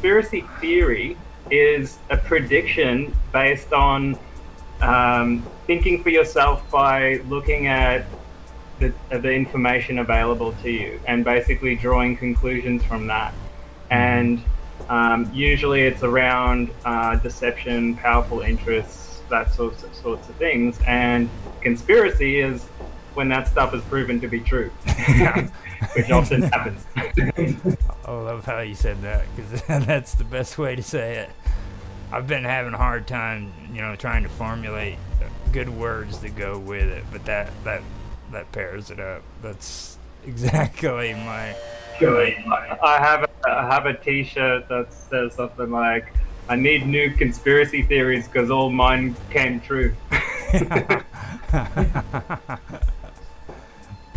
conspiracy theory is a prediction based on thinking for yourself by looking at the information available to you and basically drawing conclusions from that. And usually it's around deception, powerful interests, that sorts of things. And conspiracy is when that stuff is proven to be true, which often happens. I love how you said that, because that's the best way to say it. I've been having a hard time, trying to formulate good words that go with it, but that pairs it up. That's exactly my. I have a T-shirt that says something like, "I need new conspiracy theories because all mine came true."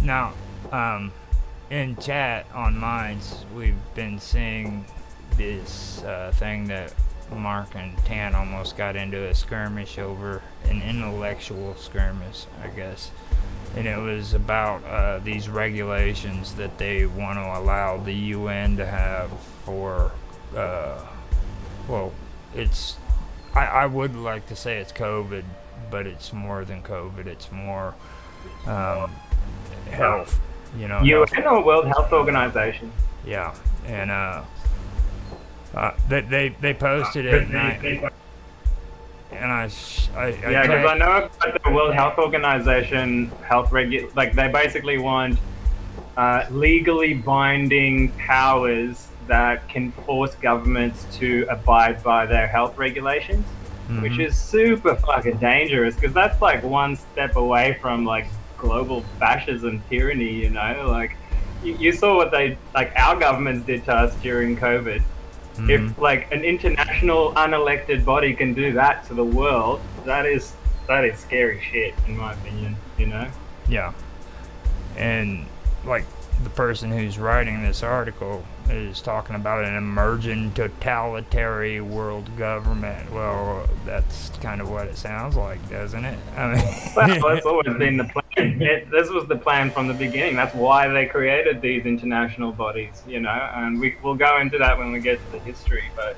Now, in chat on Minds, we've been seeing this thing that Mark and Tan almost got into a skirmish over, an intellectual skirmish, I guess. And it was about these regulations that they want to allow the UN to have for, I would like to say it's COVID, but it's more than COVID. It's more health, UN or World Health Organization? Yeah, and they posted it, and because I know about the World Health Organization they basically want legally binding powers that can force governments to abide by their health regulations, which is super fucking dangerous, because that's like one step away from like global fascism tyranny. You saw what our governments did to us during COVID. If like an international unelected body can do that to the world, that is scary shit, in my opinion. Yeah, and like the person who's writing this article is talking about an emerging totalitarian world government. Well, that's kind of what it sounds like, doesn't it? I mean, well, that's always been the plan. This was the plan from the beginning. That's why they created these international bodies, and we'll go into that when we get to the history. But,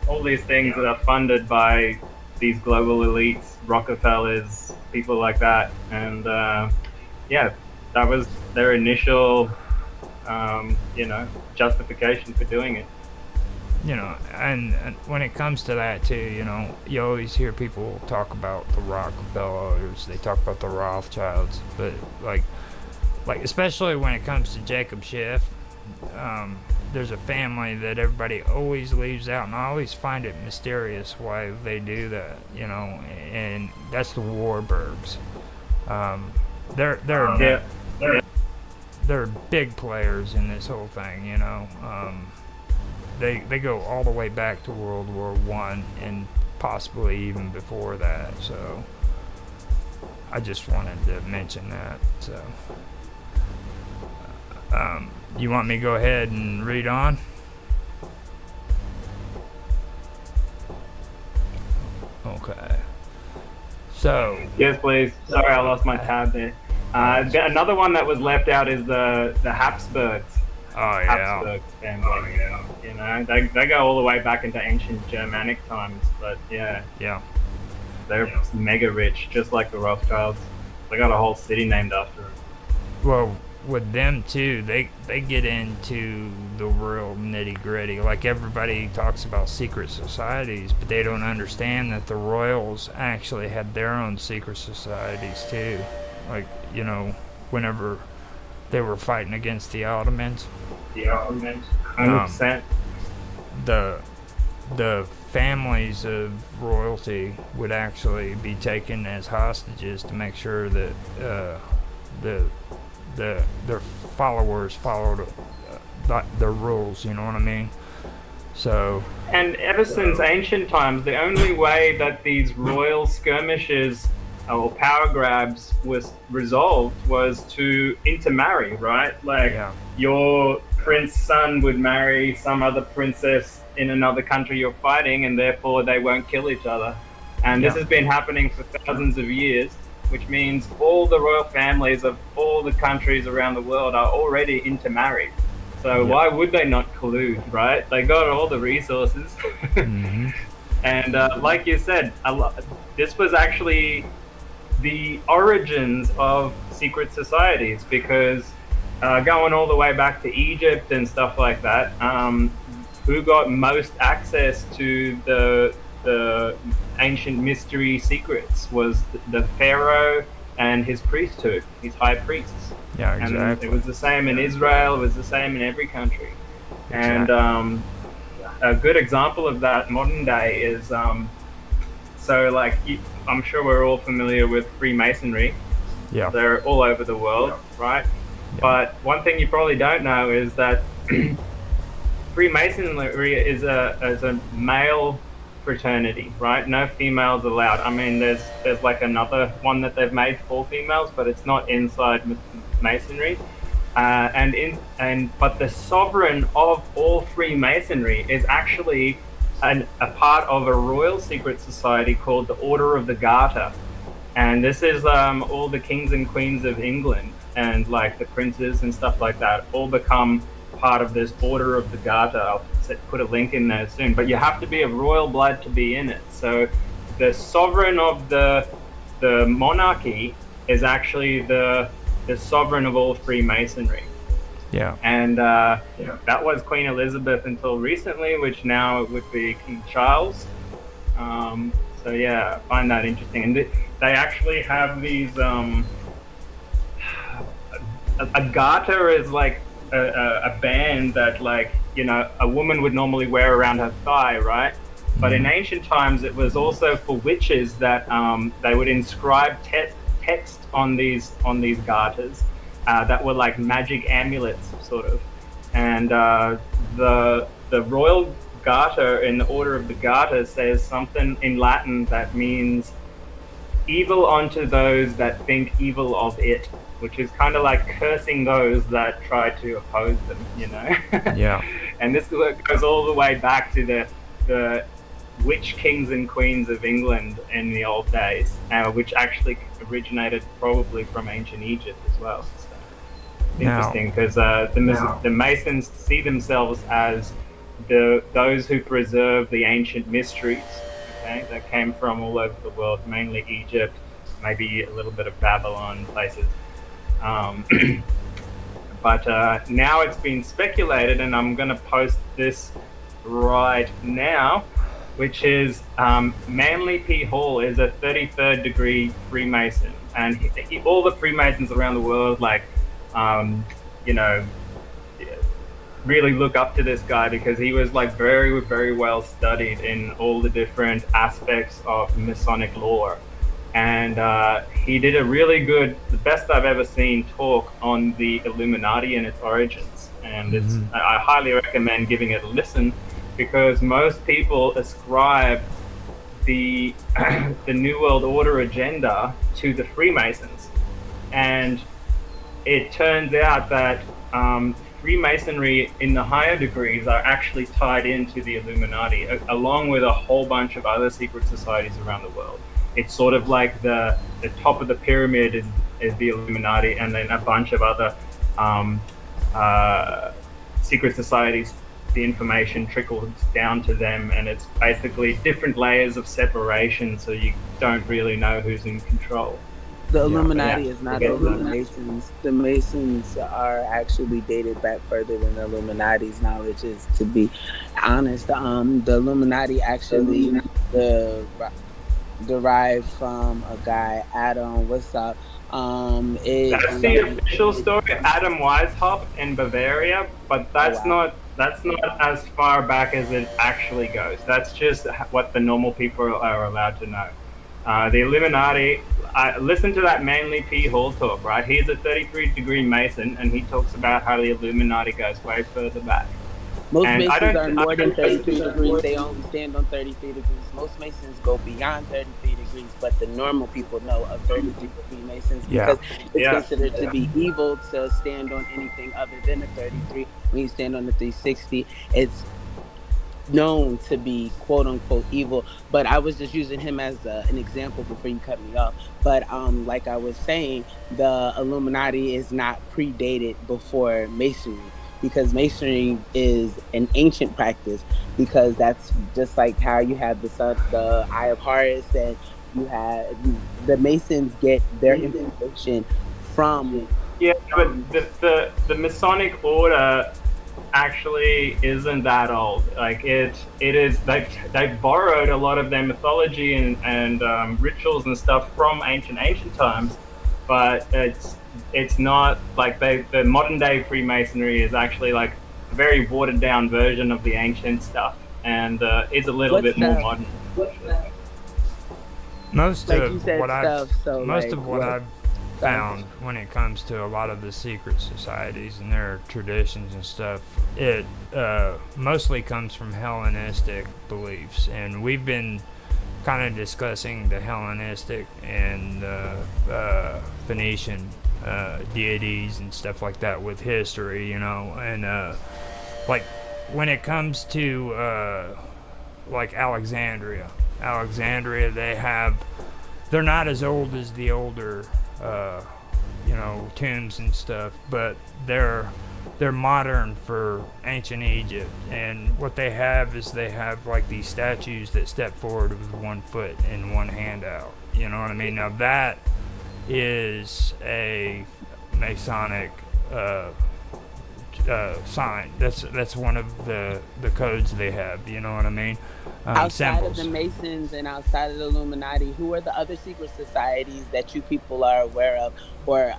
all these things that are funded by these global elites, Rockefellers, people like that. And, that was their initial justification for doing it. And when it comes to that too, you always hear people talk about the Rockefellers, they talk about the Rothschilds, but like especially when it comes to Jacob Schiff, there's a family that everybody always leaves out, and I always find it mysterious why they do that, and that's the Warburgs. They're big players in this whole thing, They go all the way back to World War I and possibly even before that. So I just wanted to mention that. So you want me to go ahead and read on? Okay. So yes, please. Sorry, I lost my tab there. Another one that was left out is the Habsburgs. Oh yeah. Habsburgs family. They go all the way back into ancient Germanic times, but yeah, they're mega rich, just like the Rothschilds. They got a whole city named after them. Well, with them too, they get into the real nitty gritty. Like everybody talks about secret societies, but they don't understand that the royals actually had their own secret societies too. Like, whenever they were fighting against the Ottomans. 100%. The families of royalty would actually be taken as hostages to make sure that their followers followed their rules. You know what I mean? So. And ever since ancient times, the only way that these royal skirmishes or power grabs was resolved was to intermarry, right? Your prince's son would marry some other princess in another country you're fighting, and therefore they won't kill each other. And this has been happening for thousands of years, which means all the royal families of all the countries around the world are already intermarried. So why would they not collude, right? They got all the resources. Mm-hmm. And like you said, this was actually the origins of secret societies, because going all the way back to Egypt and stuff like that, who got most access to the ancient mystery secrets was the pharaoh and his priesthood, his high priests. Yeah, exactly. And it was the same in Israel. It was the same in every country. Exactly. And a good example of that modern day is so like I'm sure we're all familiar with Freemasonry. Yeah. They're all over the world, right? Yeah. But one thing you probably don't know is that Freemasonry is a male fraternity, right? No females allowed. I mean, there's like another one that they've made for females, but it's not inside Masonry. But the sovereign of all Freemasonry is actually a part of a royal secret society called the Order of the Garter, and this is all the kings and queens of England and like the princes and stuff like that all become part of this Order of the Garter. I'll put a link in there soon, but you have to be of royal blood to be in it. So the sovereign of the monarchy is actually the sovereign of all Freemasonry. Yeah. And that was Queen Elizabeth until recently, which now it would be King Charles. So yeah, I find that interesting. And they actually have these. A garter is like a band that, like, you know, a woman would normally wear around her thigh, right? But in ancient times, it was also for witches that they would inscribe text on these garters that were like magic amulets, sort of. And the royal garter in the Order of the Garter says something in Latin that means evil unto those that think evil of it, which is kind of like cursing those that try to oppose them, you know? Yeah. And this goes all the way back to the witch kings and queens of England in the old days, which actually originated probably from ancient Egypt as well. So, interesting, because the Masons see themselves as those who preserve the ancient mysteries, okay, that came from all over the world, mainly Egypt, maybe a little bit of Babylon, places. But now it's been speculated, and I'm going to post this right now, which is Manly P. Hall is a 33rd degree Freemason, and all the Freemasons around the world, like, you know, really look up to this guy, because he was like very, very well studied in all the different aspects of Masonic lore. And he did a really good, the best I've ever seen, talk on the Illuminati and its origins. And I highly recommend giving it a listen, because most people ascribe the New World Order agenda to the Freemasons. And it turns out that Freemasonry in the higher degrees are actually tied into the Illuminati, along with a whole bunch of other secret societies around the world. It's sort of like the top of the pyramid is the Illuminati, and then a bunch of other secret societies. The information trickles down to them, and it's basically different layers of separation, so you don't really know who's in control. The Illuminati is not over the Masons. The Masons are actually dated back further than the Illuminati's knowledge is, to be honest. The Illuminati actually derived from a guy, Adam. What's up? That's the official story, Adam Weishaupt in Bavaria, but that's not as far back as it actually goes. That's just what the normal people are allowed to know. The Illuminati, listen to that Manly P. Hall talk, right? He's a 33 degree Mason, and he talks about how the Illuminati goes way further back. Most Masons are more than 33 degrees. They only stand on 33 degrees. Most Masons go beyond 33 degrees, but the normal people know of 33 degree Masons, because it's considered to be evil to stand on anything other than a 33. When you stand on the 360, it's known to be quote unquote evil. But I was just using him as an example before you cut me off. But like I was saying, the Illuminati is not predated before Masonry. because Masonry is an ancient practice, because that's just like how you have the Eye of Horus, and you have the Masons get their information from. Yeah, but the Masonic order actually isn't that old. Like it is. They've borrowed a lot of their mythology and rituals and stuff from ancient times, but it's not like the modern day Freemasonry is actually like a very watered down version of the ancient stuff, and is a little bit more modern. Most of what I've found when it comes to a lot of the secret societies and their traditions and stuff, it mostly comes from Hellenistic beliefs, and we've been kind of discussing the Hellenistic and Phoenician deities and stuff like that with history, you know, and like when it comes to like Alexandria, they're not as old as the older you know, tombs and stuff, but they're modern for ancient Egypt. And what they have is they have like these statues that step forward with one foot and one hand out. You know what I mean? Now that is a Masonic sign. That's one of the codes they have. You know what I mean? Outside symbols. of the Masons and outside of the Illuminati, who are the other secret societies that you people are aware of, or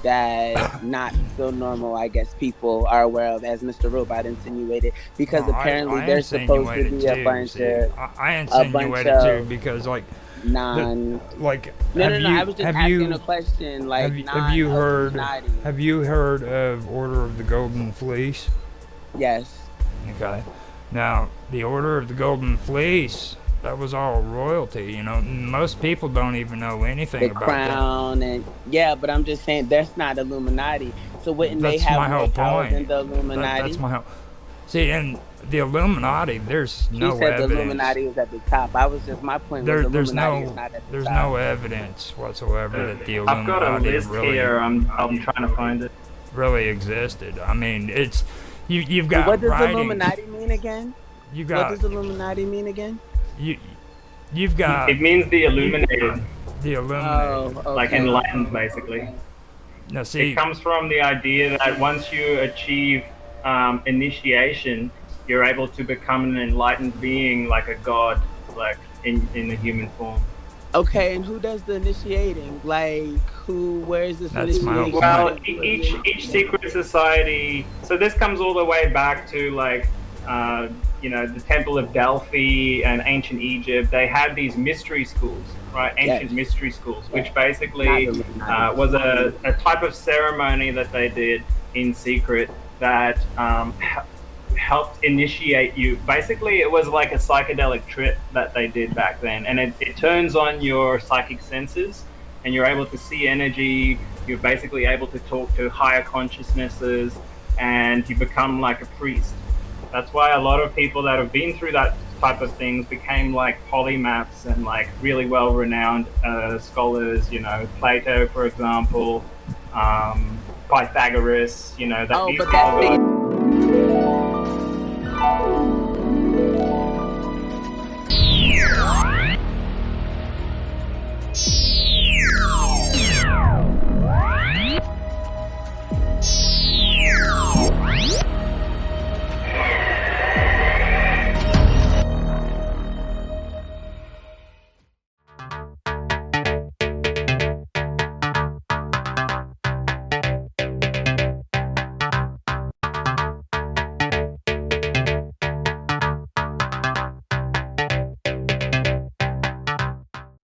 that not so normal, I guess, people are aware of, as Mr. Robot insinuated? Because apparently there's supposed to be a bunch of... I insinuated too, because like... I was just asking a question. Like, have you heard of Order of the Golden Fleece? Yes. Okay. Now, the Order of the Golden Fleece, that was all royalty, you know. Most people don't even know anything about that. The crown, and yeah, but I'm just saying, that's not Illuminati. So wouldn't they have more power than the Illuminati? That's my whole... See, in the Illuminati, there's no evidence. He said the Illuminati was at the top. My point was Illuminati is not at the top. There's no evidence whatsoever that the Illuminati I've got a list here. I'm trying to find it. Really existed. I mean, it's... You've got what does writings. Illuminati mean again? What does Illuminati mean again? You've got... It means the illuminated. The illuminated. Oh, okay. Like enlightened, basically. Now, see... It comes from the idea that once you achieve initiation, you're able to become an enlightened being, like a god, like in a human form. Okay, and who does the initiating? Like, where is this initiating? Well, each secret society. So this comes all the way back to like, you know, the Temple of Delphi and ancient Egypt. They had these mystery schools, right? Ancient mystery schools, which basically was a type of ceremony that they did in secret that helped initiate you. Basically, it was like a psychedelic trip that they did back then, and it turns on your psychic senses, and you're able to see energy. You're basically able to talk to higher consciousnesses, and you become like a priest. That's why a lot of people that have been through that type of things became like polymaths and like really well-renowned scholars. You know, Plato, for example, Pythagoras. You know, that.